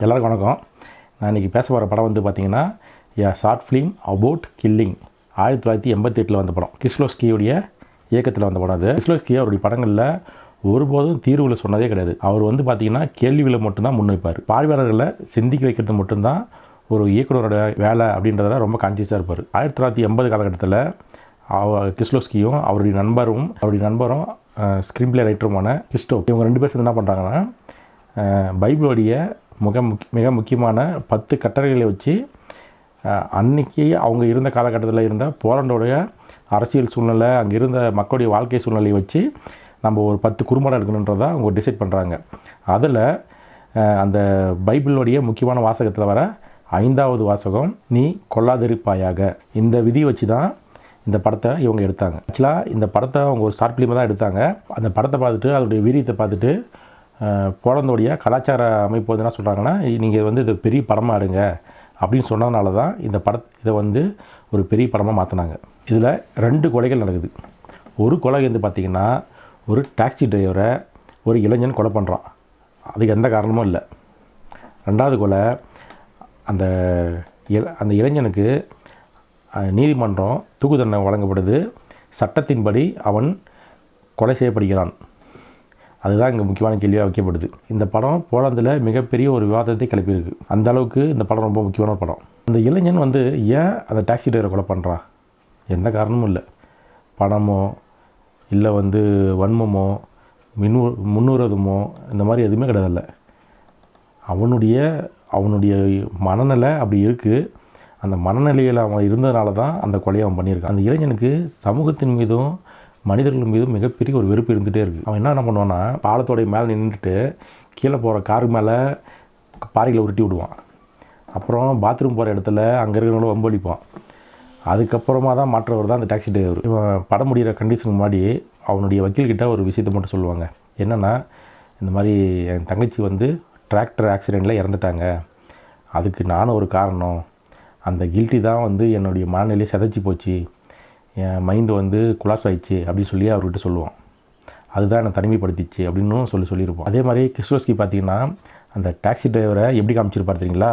எல்லாருக்கும் வணக்கம். நான் இன்றைக்கி பேச போகிற படம் வந்து பார்த்திங்கன்னா ஷார்ட் ஃபிலிம் அபவுட் கில்லிங். 1988 வந்த படம். கிஸ்லோஸ்கியோடைய இயக்கத்தில் வந்த படம் அது. கிஸ்லோஸ்கி அவருடைய படங்களில் ஒருபோதும் தீர்வுகளை சொன்னதே கிடையாது. அவர் வந்து பார்த்திங்கன்னா கேள்விகளை மட்டும்தான் முன்வைப்பார். பார்வையாளர்களை சிந்திக்க வைக்கிறது மட்டும்தான் ஒரு இயக்குனரோட வேலை அப்படின்றத ரொம்ப கான்சியஸாக இருப்பார். 1980 காலகட்டத்தில் கிஸ்லோஸ்கியும் அவருடைய நண்பரும் ஸ்க்ரீன் பிளே ரைட்டருமான கிறிஸ்டோப், இவங்க 2 பேர் சேர்ந்து என்ன பண்ணுறாங்கன்னா பைபிளோடைய மிக முக்கியமான 10 கட்டளைகளை வச்சு அன்றைக்கி அவங்க இருந்த காலகட்டத்தில் இருந்த போலண்டோடைய அரசியல் சூழ்நிலை, அங்கே இருந்த மக்களுடைய வாழ்க்கை சூழ்நிலையை வச்சு நம்ம ஒரு 10 குறும்படம் எடுக்கணுன்றதை அவங்க டிசைட் பண்ணுறாங்க. அதில் அந்த பைபிளோடைய முக்கியமான வாசகத்தில் வர 5வது வாசகம், நீ கொல்லாதிருப்பாயாக. இந்த விதியை வச்சு தான் இந்த படத்தை இவங்க எடுத்தாங்க. ஆக்சுவலாக இந்த படத்தை அவங்க ஒரு ஷார்ட் ஃபிலிமை தான் எடுத்தாங்க. அந்த படத்தை பார்த்துட்டு அதோடைய வீரியத்தை பார்த்துட்டு போலந்தோடைய கலாச்சார அமைப்பு வந்து என்ன சொல்கிறாங்கன்னா, நீங்கள் வந்து இது பெரிய படமாக எடுங்க அப்படின்னு சொன்னதுனால தான் இதை வந்து ஒரு பெரிய படமாக மாற்றினாங்க. இதில் 2 கொலைகள் நடக்குது. ஒரு கொலை வந்து பார்த்திங்கன்னா, ஒரு டாக்ஸி டிரைவரை ஒரு இளைஞன் கொலை பண்ணுறான். அதுக்கு எந்த காரணமும் இல்லை. 2வது கொலை, அந்த இளைஞனுக்கு நீதிமன்றம் தூக்கு தண்டனை வழங்கப்படுது. சட்டத்தின்படி அவன் கொலை செய்யப்படுகிறான். அதுதான் இங்கே முக்கியமான கேள்வியாக வைக்கப்படுது. இந்த படம் போலந்தில் மிகப்பெரிய ஒரு விவாதத்தை கிளப்பியிருக்கு. அந்த அளவுக்கு இந்த படம் ரொம்ப முக்கியமான படம். அந்த இளைஞன் வந்து ஏன் அந்த டாக்ஸி டிரைவரை கொலை பண்ணுறான்? எந்த காரணமும் இல்லை. பணமோ இல்லை வந்து வன்மமோ முன்னுறதுமோ இந்த மாதிரி எதுவுமே கிடையாது. அவனுடைய மனநிலை அப்படி இருக்குது. அந்த மனநிலையில் அவன் இருந்ததுனால தான் அந்த கொலையை அவன் பண்ணியிருக்கான். அந்த இளைஞனுக்கு சமூகத்தின் மீதும் மனிதர்கள் மீதும் மிகப்பெரிய ஒரு வெறுப்பு இருந்துகிட்டே இருக்குது. அவன் என்ன பண்ணுவான்னா, பாலத்தோடைய மேலே நின்றுட்டு கீழே போகிற காரு மேலே பாறைகளை உருட்டி விடுவான். அப்புறம் பாத்ரூம் போகிற இடத்துல அங்கே இருக்கிறவங்களும் வம்பளிப்பான். அதுக்கப்புறமா தான் மாற்றவர் தான் அந்த டாக்ஸி டிரைவர். இவன் படம் முடிகிற கண்டிஷனுக்கு முன்னாடி அவனுடைய வக்கீல்கிட்ட ஒரு விஷயத்தை மட்டும் சொல்லுவாங்க. என்னென்னா, இந்த மாதிரி என் தங்கச்சி வந்து டிராக்டர் ஆக்சிடெண்ட்டில் இறந்துட்டாங்க, அதுக்கு நானும் ஒரு காரணம், அந்த கில்ட்டி தான் வந்து என்னுடைய மனநிலையை சிதைச்சி போச்சு, என் மைண்டு வந்து குலாஸ் ஆயிடுச்சு அப்படின்னு சொல்லி அவர்கிட்ட சொல்லுவான். அதுதான் என்னை தனிமைப்படுத்திச்சு அப்படின்னு சொல்லியிருப்போம். அதே மாதிரி கிஸ்லோஸ்கி பார்த்திங்கன்னா, அந்த டாக்ஸி டிரைவரை எப்படி காமிச்சிருப்பார் தெரியுங்களா?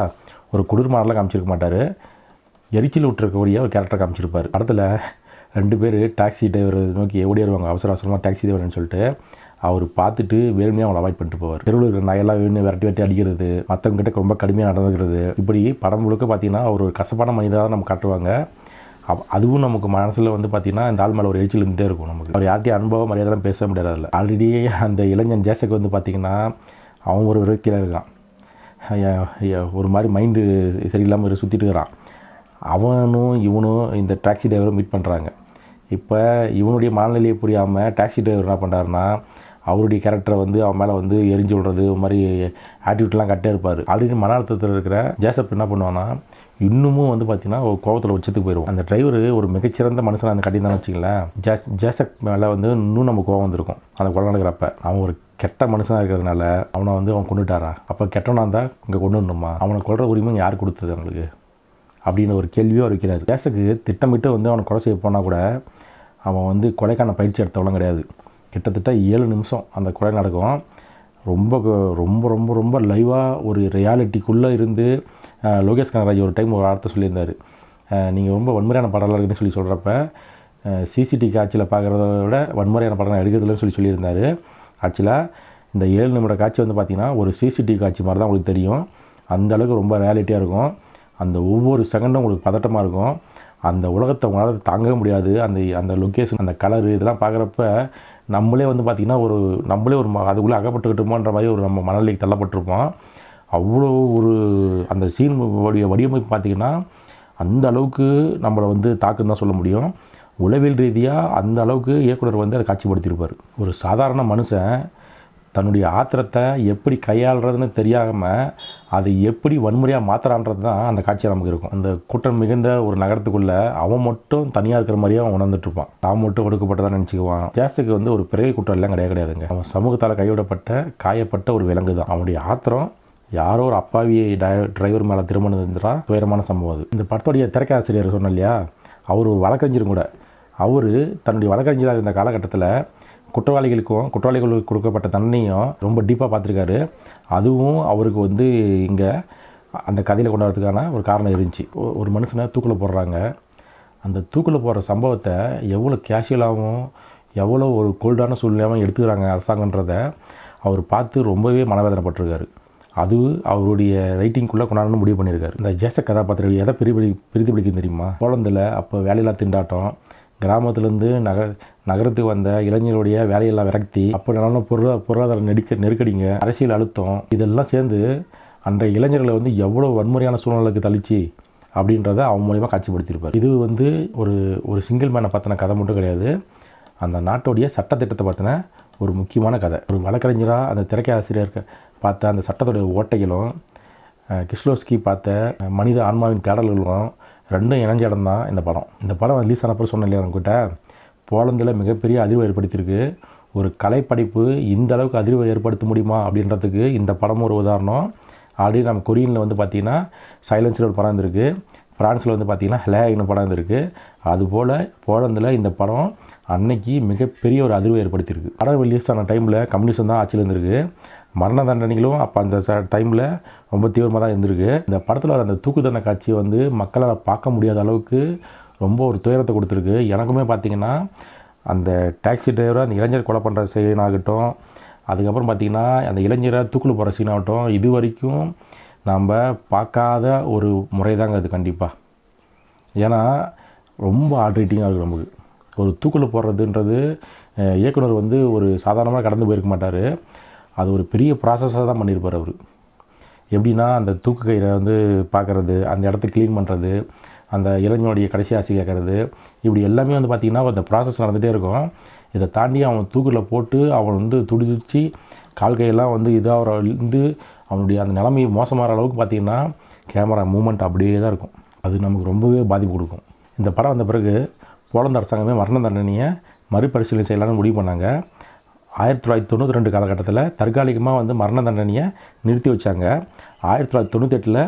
ஒரு குளிர்மாரெலாம் காமிச்சிருக்க மாட்டார். எரிச்சல் விட்டுருக்கக்கூடிய ஒரு கேரக்டர் காமிச்சிருப்பார். படத்தில் 2 பேர் டாக்ஸி டிரைவரை நோக்கி ஓடிடுவாங்க அவசரமாக டாக்ஸி டிரைவர்னு சொல்லிட்டு. அவர் பார்த்துட்டு வேணுமையாக அவங்களை அவாய்ட் பண்ணிட்டு போவார். தெருவில் இருக்கிற நாயெல்லாம் வேணும் விரட்டி அடிக்கிறது, மற்றவங்ககிட்ட ரொம்ப கடுமையாக நடந்துக்கிறது, இப்படி படம் முழுக்க பார்த்திங்கன்னா அவர் ஒரு கசப்பான மனிதராக நம்ம காட்டுவாங்க. அதுவும் நமக்கு மனசில் வந்து பார்த்திங்கன்னா இந்த ஆள் மேலே ஒரு எரிச்சல் இருந்துகிட்டே இருக்கும். நமக்கு அவர் யார்கிட்டையும் அனுபவம் மரியாதைலாம் பேச முடியாது. ஆல்ரெடி அந்த இளைஞன் ஜேசக் வந்து பார்த்திங்கன்னா அவன் ஒரு விரக்தியில் இருக்கான். ஒரு மாதிரி மைண்டு சரியில்லாமல் சுற்றிட்டு இருக்கிறான். அவனும் இவனும் இந்த டாக்ஸி டிரைவரை மீட் பண்ணுறாங்க. இப்போ இவனுடைய மனநிலையை புரியாமல் டாக்ஸி டிரைவர் என்ன பண்ணுறாருன்னா, அவருடைய கேரக்டரை வந்து அவன் மேலே வந்து எரிஞ்சு விடுறது, ஒரு மாதிரி ஆட்டிடியூட்லாம் கட்டே இருப்பார். ஆல்ரெடி மன அழுத்தத்தில் இருக்கிற ஜேசப் என்ன பண்ணுவான்னா, இன்னமும் வந்து பார்த்திங்கன்னா ஒரு கோபத்தில் உச்சத்துக்கு போயிடுவோம். அந்த டிரைவர் ஒரு மிகச்சிறந்த மனுஷனை அந்த கட்டியிருந்தான்னு வச்சுங்களேன், ஜேசப் மேலே வந்து இன்னும் நம்ம கோபம் வந்திருக்கும். அந்த கொலை நடக்கிறப்ப அவன் ஒரு கெட்ட மனுஷனாக இருக்கிறதுனால அவன் கொண்டுட்டாரா? அப்போ கெட்டவனாக இருந்தால் இங்கே கொண்டு வரணுமா? அவனை கொல்ற உரிமை யார் கொடுத்தது அவங்களுக்கு அப்படின்னு ஒரு கேள்வியும் அவர் வைக்கிறார். ஜேசக்கு திட்டமிட்டு வந்து அவனை கொலை செய்ய போனால் கூட அவன் வந்து கொலைக்கான பயிற்சி எடுத்தவளும் கிடையாது. கிட்டத்தட்ட 7 நிமிஷம் அந்த கொலை நடக்கும். ரொம்ப ரொம்ப ரொம்ப ரொம்ப லைவாக ஒரு ரியாலிட்டிக்குள்ளே இருந்து லோகேஷ் கனகராஜ் ஒரு டைம் ஒரு வார்த்தை சொல்லியிருந்தார். நீங்கள் ரொம்ப வன்முறையான படம்லாம் இருக்குன்னு சொல்கிறப்ப சிசிடிவி காட்சியில் பார்க்குறத விட வன்முறையான படம் எடுக்கிறதுலன்னு சொல்லியிருந்தார். ஆக்சுவலாக இந்த 7 நிமிட காட்சி வந்து பார்த்திங்கன்னா ஒரு சிசிடிவி காட்சி மாதிரி தான் உங்களுக்கு தெரியும். அந்தளவுக்கு ரொம்ப ரியாலிட்டியாக இருக்கும். அந்த ஒவ்வொரு செகண்டும் உங்களுக்கு பதட்டமாக இருக்கும். அந்த உலகத்தை உங்களால் தாங்கவே முடியாது. அந்த லொக்கேஷன், அந்த கலரு இதெல்லாம் பார்க்குறப்ப நம்மளே வந்து பார்த்திங்கன்னா நம்மளே அதுக்குள்ளே அகப்பட்டுக்கிட்டோமோன்ற மாதிரி ஒரு நம்ம மனநிலைக்கு தள்ளப்பட்டிருப்போம். அவ்வளோ ஒரு அந்த சீன் வடிவமைப்பு பார்த்திங்கன்னா அந்த அளவுக்கு நம்மளை வந்து தாக்குன்னு தான் சொல்ல முடியும். உளவியல் ரீதியாக அந்த அளவுக்கு இயக்குனர் வந்து அதை காட்சிப்படுத்தியிருப்பார். ஒரு சாதாரண மனுஷன் தன்னுடைய ஆத்திரத்தை எப்படி கையாளுறதுன்னு தெரியாமல் அதை எப்படி வன்முறையாக மாற்றுறான்றது தான் அந்த காட்சியாக நமக்கு இருக்கும். அந்த கூட்டம் மிகுந்த ஒரு நகரத்துக்குள்ளே அவன் மட்டும் தனியாக இருக்கிற மாதிரியே அவன் உணர்ந்துட்டுருப்பான். அவன் மட்டும் ஒடுக்கப்பட்டதான் நினச்சிக்குவான். ஜேசுக்கு வந்து ஒரு பிறகு குற்றம் எல்லாம் கிடையாதுங்க. அவன் சமூகத்தால் கைவிடப்பட்ட காயப்பட்ட ஒரு விலங்கு தான். அவனுடைய ஆத்திரம் யாரோ ஒரு அப்பாவியை டிரைவர் மேலே திருமணம் இருந்தால் துயரமான சம்பவம் அது. இந்த படத்துடைய திரைக்காசிரியர் சொன்ன இல்லையா, அவர் வழக்கறிஞரும் கூட. அவர் தன்னுடைய வழக்கறிஞராக இருந்த காலகட்டத்தில் குற்றவாளிகளுக்கு கொடுக்கப்பட்ட தண்டனையும் ரொம்ப டீப்பாக பார்த்துருக்காரு. அதுவும் அவருக்கு வந்து இங்கே அந்த கதையில் கொண்டாடுறதுக்கான ஒரு காரணம் இருந்துச்சு. ஒரு மனுஷனை தூக்கில் போடுறாங்க. அந்த தூக்கில் போடுற சம்பவத்தை எவ்வளோ கேஷுவலாகவும் எவ்வளோ ஒரு கோல்டான சூழ்நிலையாகவும் எடுத்துக்கிறாங்க அரசாங்கன்றதை அவர் பார்த்து ரொம்பவே மனவேதனைப்பட்டிருக்காரு. அது அவருடைய ரைட்டிங்குள்ளே கொண்டாடணும்னு முடிவு பண்ணியிருக்காரு. இந்த ஜேசக் கதாபாத்திரம் எதை பிரதிபலிக்கும் தெரியுமா? போலந்தில் அப்போ வேலையில்லா திண்டாட்டம், கிராமத்துலேருந்து நகரத்துக்கு வந்த இளைஞர்களுடைய வேலையெல்லாம் விரக்தி, அப்போ நல்ல பொருளாதார நெருக்கடிங்க, அரசியல் அழுத்தம், இதெல்லாம் சேர்ந்து அன்றைய இளைஞர்களை வந்து எவ்வளோ வன்முறையான சூழ்நிலைக்கு தள்ளிச்சு அப்படின்றத அவன் மூலிமா காட்சிப்படுத்தியிருப்பார். இது வந்து ஒரு சிங்கிள் மேனை பற்றின கதை மட்டும் கிடையாது, அந்த நாட்டுடைய சட்டத்திட்டத்தை பற்றின ஒரு முக்கியமான கதை. ஒரு வழக்கறிஞராக அந்த திரைக்கை ஆசிரியருக்கு பார்த்த அந்த சட்டத்துடைய ஓட்டைகளும், கிஸ்லோஸ்கி பார்த்த மனித ஆன்மாவின் தேடல்களும் ரெண்டும் இணைஞ்ச இடம் தான் இந்த படம். இந்த படம் ரிலீஸ் ஆனப்போ சொன்ன இல்லையா உங்ககிட்ட, போலந்தில் மிகப்பெரிய அதிர்வு ஏற்படுத்தியிருக்கு. ஒரு கலைப்படைப்பு இந்த அளவுக்கு அதிர்வை ஏற்படுத்த முடியுமா அப்படின்றதுக்கு இந்த படமும் ஒரு உதாரணம். ஆல்ரெடி நம்ம கொரியனில் வந்து பார்த்திங்கன்னா சைலன்ஸில் ஒரு படம் இருந்திருக்கு, ஃப்ரான்ஸில் வந்து பார்த்திங்கன்னா ஹெலாக்னு படம் இருந்திருக்கு. அதுபோல் போலந்தில் இந்த படம் அன்னைக்கு மிகப்பெரிய ஒரு அதிர்வை ஏற்படுத்தியிருக்கு. படம் ரிலீஸ் ஆன டைமில் கம்யூனிஸ்டம் தான் ஆட்சியில் இருந்திருக்கு. மரண தண்டனைகளும் அப்போ அந்த டைமில் ரொம்ப தீவிரமாக தான் இருந்திருக்கு. இந்த படத்தில் வர அந்த தூக்கு தண்டனை காட்சியை வந்து மக்களால் பார்க்க முடியாத அளவுக்கு ரொம்ப ஒரு துயரத்தை கொடுத்துருக்கு. எனக்குமே பார்த்திங்கன்னா அந்த டாக்ஸி டிரைவரை அந்த இளைஞர் கொலை பண்ணுற சீனாகட்டும், அதுக்கப்புறம் பார்த்திங்கன்னா அந்த இளைஞரை தூக்கில் போகிற சீனாகட்டும், இது வரைக்கும் நம்ம பார்க்காத ஒரு முறை தாங்க அது கண்டிப்பாக. ஏன்னா ரொம்ப ஆட்ரேட்டிங்காக இருக்குது நமக்கு. ஒரு தூக்கில் போடுறதுன்றது இயக்குனர் வந்து ஒரு சாதாரணமாக கடந்து போயிருக்க மாட்டார். அது ஒரு பெரிய ப்ராசஸாக தான் பண்ணியிருப்பார் அவர். எப்படின்னா அந்த தூக்கு கயிறை வந்து பார்க்குறது, அந்த இடத்த க்ளீன் பண்ணுறது, அந்த இளைஞனுடைய கடைசி ஆசை கேட்குறது, இப்படி எல்லாமே வந்து பார்த்திங்கன்னா அந்த ப்ராசஸ் நடந்துகிட்டே இருக்கும். இதை தாண்டி அவன் தூக்கில் போட்டு அவன் வந்து துடிச்சு கால் கையெல்லாம் வந்து இருந்து அவனுடைய அந்த நிலைமை மோசமாகிற அளவுக்கு பார்த்திங்கன்னா கேமரா மூமெண்ட் அப்படியே தான் இருக்கும். அது நமக்கு ரொம்பவே பாதிப்பு கொடுக்கும். இந்த படம் வந்த பிறகு போலந்து அரசாங்கமே மரண தண்டனையை மறுபரிசீலனை செய்யலாம்னு முடிவு பண்ணாங்க. 1992 காலகட்டத்தில் தற்காலிகமாக வந்து மரண தண்டனையை நிறுத்தி வச்சாங்க. 1998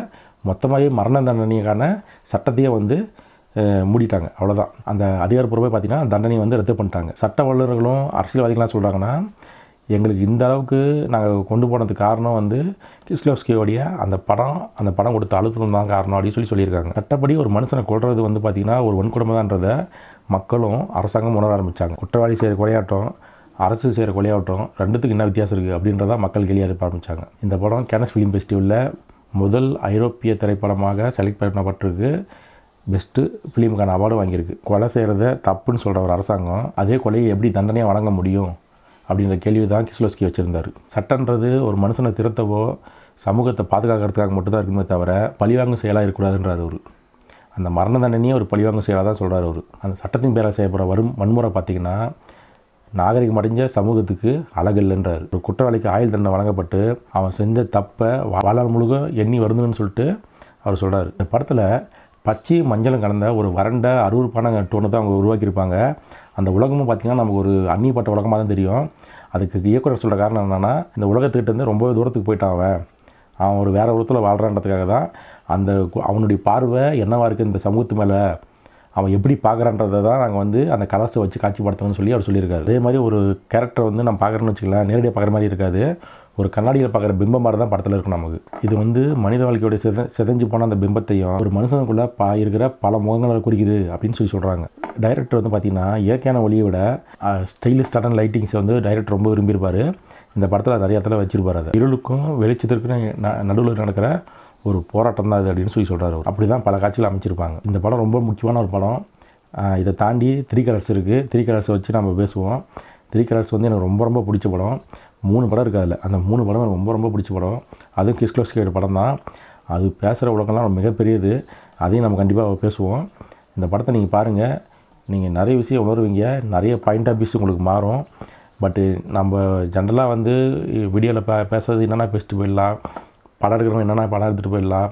மொத்தமாகவே மரண தண்டனைக்கான சட்டத்தையே வந்து மூடிட்டாங்க. அவ்வளோதான். அந்த அதிகாரப்பூர்வமாக பார்த்திங்கன்னா தண்டனையை வந்து ரத்து பண்ணிட்டாங்க. சட்ட வல்லுநர்களும் அரசியல்வாதிகளாம் சொல்கிறாங்கன்னா, எங்களுக்கு இந்த அளவுக்கு நாங்கள் கொண்டு போனதுக்கு காரணம் வந்து கிஸ்லோஸ்கியோடைய அந்த படம் கொடுத்த அழுத்தம் தான் காரணம் அப்படின்னு சொல்லியிருக்காங்க. சட்டப்படி ஒரு மனுஷனை கொள்வது வந்து பார்த்திங்கன்னா ஒரு வன்கொடுமை தான்றதை மக்களும் அரசாங்கம் உணர ஆரம்பித்தாங்க. குற்றவாளி செய்கிற கொலையாட்டம், அரசு செய்கிற கொலையாட்டம் ரெண்டுத்துக்கு என்ன வித்தியாசம் இருக்குது அப்படின்றத மக்கள் கேள்வி எழுப்ப ஆரம்பித்தாங்க. இந்த படம் கேனஸ் ஃபிலிம் ஃபெஸ்டிவலில் முதல் ஐரோப்பிய திரைப்படமாக செலக்ட் பண்ணப்பட்டிருக்கு. பெஸ்ட்டு ஃபிலிமுக்கான அவார்டு வாங்கியிருக்கு. கொலை செய்கிறத தப்புன்னு சொல்கிற ஒரு அரசாங்கம் அதே கொலையை எப்படி தண்டனையாக வழங்க முடியும் அப்படின்ற கேள்வி தான் கிஸ்லோஸ்கி வச்சுருந்தார். சட்டன்றது ஒரு மனுஷனை திருத்தவோ சமூகத்தை பாதுகாக்கிறதுக்காக மட்டும்தான் இருக்குமே தவிர பழிவாங்கும் செயலாக இருக்கக்கூடாதுன்றார் அவர். அந்த மரண தண்டனையே ஒரு பழிவாங்கும் செயலாக தான் சொல்கிறார் அவர். அந்த சட்டத்தின் பேராக செய்யப்படுற வன்முறை பார்த்திங்கன்னா நாகரிகம் அடைஞ்ச சமூகத்துக்கு அழகில்லைன்றார். ஒரு குற்றவாளிக்கு ஆயுள் தண்டனை வழங்கப்பட்டு அவன் செஞ்ச தப்பை வாழ்நாள் முழுக்க எண்ணி வருதுன்னு சொல்லிட்டு அவர் சொல்கிறார். இந்த படத்தில் பச்சையும் மஞ்சளும் கலந்த ஒரு வறண்ட அருவருப்பான டோனை தான் அவங்க உருவாக்கியிருப்பாங்க. அந்த உலகமும் பார்த்திங்கன்னா நமக்கு ஒரு அந்நியப்பட்ட உலகமாக தான் தெரியும். அதுக்கு இயக்குனர் சொல்கிற காரணம் என்னென்னா, இந்த உலகத்துக்கிட்டேருந்து ரொம்பவே தூரத்துக்கு போயிட்டான் அவன் ஒரு வேறு உலகத்தில் வாழ்கிறான்றதுக்காக தான் அந்த அவனுடைய பார்வை என்னவாக இருக்குது இந்த சமூகத்து மேலே, அவன் எப்படி பார்க்குறான்றதை தான் நாங்கள் வந்து அந்த கலர்ஸை வச்சு காட்சிப்படுத்தணும்னு சொல்லி அவர் சொல்லியிருக்காரு. அதே மாதிரி ஒரு கேரக்டர் வந்து நம்ம பார்க்குறோன்னு வச்சுக்கலாம், நேரடியாக பார்க்குற மாதிரி இருக்காது, ஒரு கண்ணாடியில் பார்க்குற பிம்பம் மாதிரி தான் படத்தில் இருக்கும் நமக்கு. இது வந்து மனித வாழ்க்கையோடைய சிதைஞ்சு போன அந்த பிம்பத்தையும் ஒரு மனுஷனுக்குள்ளே இருக்கிற பல முகங்களை குறிக்குது அப்படின்னு சொல்கிறாங்க. டைரக்டர் வந்து பார்த்திங்கன்னா இயற்கையான ஒளியை விட ஸ்டைலிஸ்டான லைட்டிங்ஸை வந்து டைரக்டர் ரொம்ப விரும்பியிருப்பார். இந்த படத்தில் நிறைய இடத்துல வச்சுருப்பார். அதை இருளுக்கும் வெளிச்சத்திற்கும் நடுவில் நடக்கிற ஒரு போராட்டம் தான் அது அப்படின்னு சொல்கிறார் அவர். அப்படி தான் பல காட்சிகள் அமைச்சிருப்பாங்க. இந்த படம் ரொம்ப முக்கியமான ஒரு படம். இதை தாண்டி 3 கலர்ஸ் இருக்குது. 3 கலர்ஸை வச்சு நம்ம பேசுவோம். 3 கலர்ஸ் வந்து எனக்கு ரொம்ப ரொம்ப பிடிச்ச படம். 3 படம் இருக்குது அதில். அந்த 3 படம் எனக்கு ரொம்ப ரொம்ப பிடிச்ச படம். அதுவும் கிஸ்லோஸ்கியோட படம் தான். அது பேசுகிற உலகம்லாம் மிகப்பெரியது. அதையும் நம்ம கண்டிப்பாக பேசுவோம். இந்த படத்தை நீங்கள் பாருங்கள், நீங்கள் நிறைய விஷயம் உணர்வீங்க, நிறைய பாயிண்ட் ஆஃப் வியூஸ் உங்களுக்கு மாறும். பட்டு நம்ம ஜென்ரலாக வந்து வீடியோவில் பேசுறது என்னென்னா பேசிட்டு போயிடலாம், படம் எடுக்கிறவங்க என்னென்னா படம் எடுத்துகிட்டு போயிடலாம்.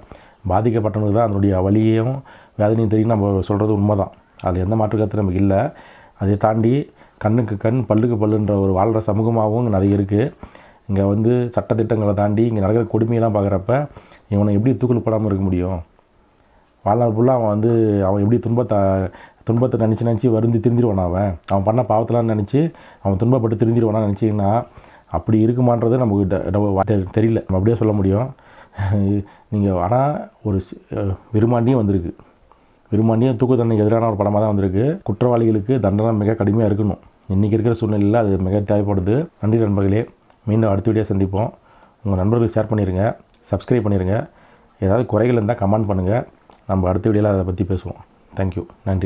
பாதிக்கப்பட்டவங்களுக்கு தான் அதனுடைய வலியையும் வேதனையும் தெரியும் நம்ம சொல்கிறது உண்மை தான். அது எந்த மாற்று கருத்து நமக்கு இல்லை. அதை தாண்டி கண்ணுக்கு கண் பல்லுக்கு பல்லுன்ற ஒரு வாழ்கிற சமூகமாகவும் இங்கே நிறைய இருக்குது. இங்கே வந்து சட்டத்திட்டங்களை தாண்டி இங்கே நடக்கிற கொடுமையெல்லாம் பார்க்குறப்ப இவனை எப்படி தூக்கில் போடாமல் இருக்க முடியும், வாழ்நாள் ஃபுல்லாக அவன் வந்து அவன் எப்படி துன்பத்தை நினச்சி வருந்தி திருந்திடுவானா அவன் பண்ண பாவத்தெலாம் நினச்சி அவன் துன்பப்பட்டு திருந்திடுவானான்னு நினச்சிங்கன்னா அப்படி இருக்குமான்றது நமக்கு தெரியல. நம்ம அப்படியே சொல்ல முடியும். நீங்கள் ஆனால் ஒரு விருமாண்டியும் வந்திருக்கு. விருமாண்டியும் தூக்கு தண்டனைக்கு எதிரான ஒரு படமாக தான் வந்திருக்கு. குற்றவாளிகளுக்கு தண்டனை மிக கடுமையாக இருக்கணும். இன்றைக்கி இருக்கிற சூழ்நிலையில் அது மிக தேவைப்படுது. நன்றி நண்பர்களே. மீண்டும் அடுத்த வீடியோ சந்திப்போம். உங்கள் நண்பர்களுக்கு ஷேர் பண்ணிடுங்க, சப்ஸ்கிரைப் பண்ணிடுங்க. ஏதாவது குறைகள் இருந்தால் கமெண்ட் பண்ணுங்கள். நம்ம அடுத்த வீடியோவில் அதை பற்றி பேசுவோம். தேங்க்யூ. நன்றி.